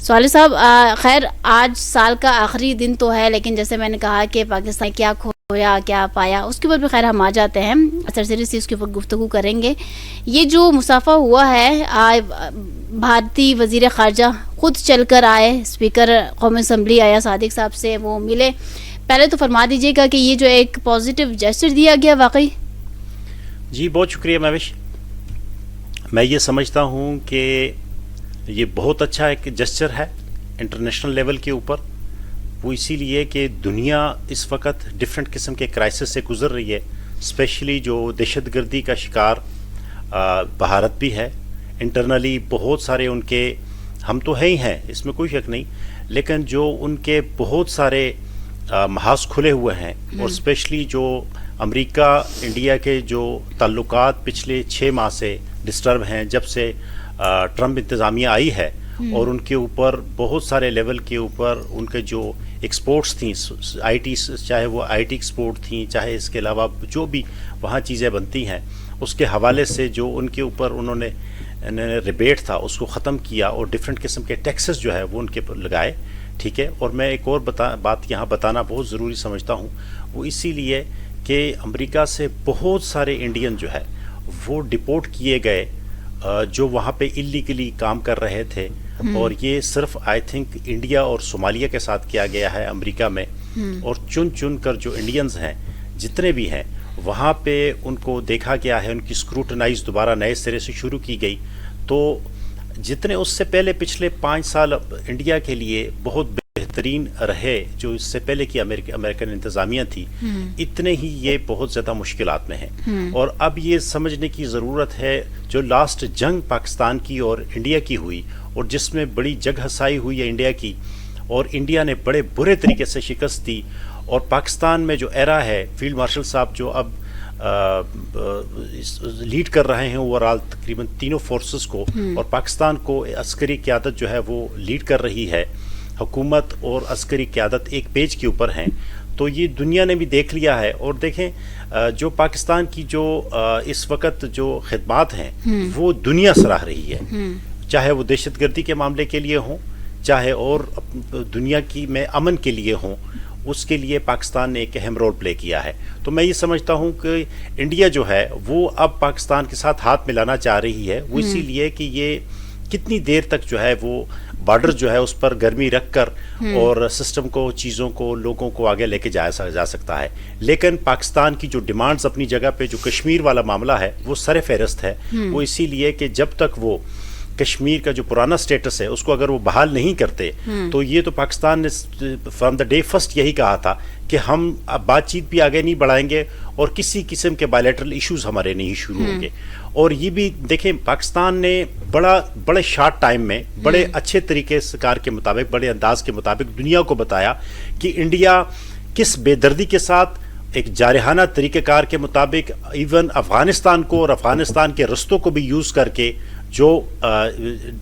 سوالی صاحب، خیر آج سال کا آخری دن تو ہے، لیکن جیسے میں نے کہا کہ پاکستان کیا کھویا کیا پایا، اس کے اوپر بھی خیر ہم آ جاتے ہیں، سرسری سی اس کے اوپر گفتگو کریں گے. یہ جو مصافحہ ہوا ہے، بھارتی وزیر خارجہ خود چل کر آئے، اسپیکر قومی اسمبلی آیا صادق صاحب سے وہ ملے. پہلے تو فرما دیجیے گا کہ یہ جو ایک پازیٹیو جیسچر دیا گیا واقعی. جی بہت شکریہ مہوش. میں یہ سمجھتا ہوں کہ یہ بہت اچھا ایک جسچر ہے انٹرنیشنل لیول کے اوپر. وہ اسی لیے کہ دنیا اس وقت ڈفرینٹ قسم کے کرائسس سے گزر رہی ہے، اسپیشلی جو دہشت گردی کا شکار بھارت بھی ہے. انٹرنلی بہت سارے ان کے، ہم تو ہیں ہی ہیں اس میں کوئی شک نہیں، لیکن جو ان کے بہت سارے محاذ کھلے ہوئے ہیں، اور اسپیشلی جو امریکہ انڈیا کے جو تعلقات پچھلے 6 ماہ سے ڈسٹرب ہیں جب سے ٹرمپ انتظامیہ آئی ہے، اور ان کے اوپر بہت سارے لیول کے اوپر ان کے جو ایکسپورٹس تھیں، آئی ٹی، چاہے وہ آئی ٹی ایکسپورٹ تھیں، چاہے اس کے علاوہ جو بھی وہاں چیزیں بنتی ہیں، اس کے حوالے سے جو ان کے اوپر انہوں نے ریبیٹ تھا اس کو ختم کیا، اور ڈفرینٹ قسم کے ٹیکسز جو ہے وہ ان کے لگائے. ٹھیک ہے. اور میں ایک اور بات یہاں بتانا بہت ضروری سمجھتا ہوں، وہ اسی لیے کہ امریکہ سے بہت سارے انڈین جو ہے وہ ڈپورٹ کیے گئے جو وہاں پہ اللیگلی کام کر رہے تھے. اور یہ صرف آئی تھنک انڈیا اور صومالیہ کے ساتھ کیا گیا ہے امریکہ میں. اور چن کر جو انڈینز ہیں جتنے بھی ہیں وہاں پہ ان کو دیکھا گیا ہے، ان کی اسکروٹنائز دوبارہ نئے سرے سے شروع کی گئی. تو جتنے اس سے پہلے پچھلے 5 سال انڈیا کے لیے بہت بہترین رہے، جو اس سے پہلے کی امریکن انتظامیہ تھی، اتنے ہی یہ بہت زیادہ مشکلات میں ہیں. اور اب یہ سمجھنے کی ضرورت ہے، جو لاسٹ جنگ پاکستان کی اور انڈیا کی ہوئی، اور جس میں بڑی جگ ہسائی ہوئی ہے انڈیا کی، اور انڈیا نے بڑے برے طریقے سے شکست دی. اور پاکستان میں جو ایرا ہے، فیلڈ مارشل صاحب جو اب لیڈ کر رہے ہیں اوورال تقریباً تینوں فورسز کو، اور پاکستان کو عسکری قیادت جو ہے وہ لیڈ کر رہی ہے. حکومت اور عسکری قیادت ایک پیج کے اوپر ہیں. تو یہ دنیا نے بھی دیکھ لیا ہے. اور دیکھیں جو پاکستان کی جو اس وقت جو خدمات ہیں وہ دنیا سراہ رہی ہے، چاہے وہ دہشت گردی کے معاملے کے لیے ہوں، چاہے اور دنیا کی میں امن کے لیے ہوں. اس کے لیے پاکستان نے ایک اہم رول پلے کیا ہے. تو میں یہ سمجھتا ہوں کہ انڈیا جو ہے وہ اب پاکستان کے ساتھ ہاتھ ملانا چاہ رہی ہے. وہ اسی لیے کہ یہ کتنی دیر تک جو ہے وہ بارڈر جو ہے اس پر گرمی رکھ کر اور سسٹم کو، چیزوں کو، لوگوں کو آگے لے کے جا سکتا ہے. لیکن پاکستان کی جو ڈیمانڈز اپنی جگہ پہ، جو کشمیر والا معاملہ ہے وہ سر فہرست ہے. وہ اسی لیے کہ جب تک وہ کشمیر کا جو پرانا سٹیٹس ہے اس کو اگر وہ بحال نہیں کرتے، تو یہ تو پاکستان نے فرام دا ڈے فرسٹ یہی کہا تھا کہ ہم اب بات چیت بھی آگے نہیں بڑھائیں گے، اور کسی قسم کے بائیلیٹرل ایشوز ہمارے نہیں شروع ہوں گے. اور یہ بھی دیکھیں پاکستان نے بڑے شارٹ ٹائم میں بڑے اچھے طریقے کار کے مطابق، بڑے انداز کے مطابق دنیا کو بتایا کہ انڈیا کس بے دردی کے ساتھ ایک جارحانہ طریقہ کار کے مطابق ایون افغانستان کو اور افغانستان کے رستوں کو بھی یوز کر کے، جو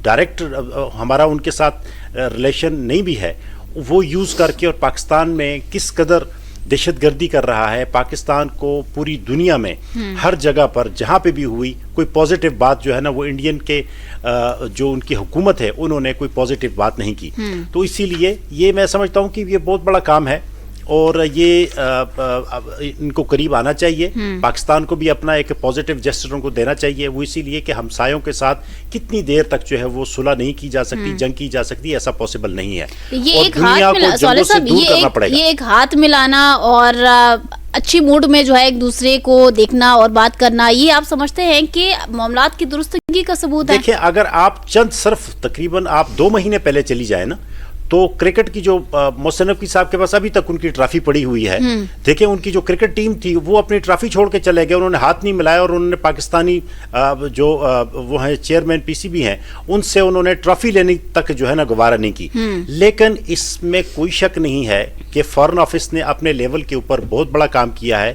ڈائریکٹ ہمارا ان کے ساتھ ریلیشن نہیں بھی ہے، وہ یوز کر کے، اور پاکستان میں کس قدر دہشت گردی کر رہا ہے. پاکستان کو پوری دنیا میں ہر جگہ پر جہاں پہ بھی ہوئی کوئی پازیٹیو بات جو ہے نا، وہ انڈین کے جو ان کی حکومت ہے انہوں نے کوئی پازیٹیو بات نہیں کی. تو اسی لیے یہ میں سمجھتا ہوں کہ یہ بہت بڑا کام ہے، اور یہ ان کو قریب آنا چاہیے. پاکستان کو بھی اپنا ایک پازیٹیو جسچر کو دینا چاہیے. وہ اسی لیے کہ ہمسایوں کے ساتھ کتنی دیر تک جو ہے وہ صلح نہیں کی جا سکتی، جنگ کی جا سکتی، ایسا پاسبل نہیں ہے. یہ ایک ہاتھ ملانا اور اچھی موڈ میں جو ہے ایک دوسرے کو دیکھنا اور بات کرنا، یہ آپ سمجھتے ہیں کہ معاملات کی درستگی کا ثبوت ہے؟ دیکھیں اگر آپ صرف تقریباً آپ 2 مہینے پہلے چلی جائیں نا، تو کرکٹ کی جو محسن نقوی صاحب کے پاس ابھی تک ان کی ٹرافی پڑی ہوئی ہے. دیکھیں ان کی جو کرکٹ ٹیم تھی وہ اپنی ٹرافی چھوڑ کے چلے گئے، انہوں نے ہاتھ نہیں ملایا، اور انہوں نے پاکستانی جو وہ ہیں چیئرمین پی سی بی ہیں ان سے انہوں نے ٹرافی لینے تک جو ہے نا گوارا نہیں کی. لیکن اس میں کوئی شک نہیں ہے کہ فارن آفس نے اپنے لیول کے اوپر بہت بڑا کام کیا ہے.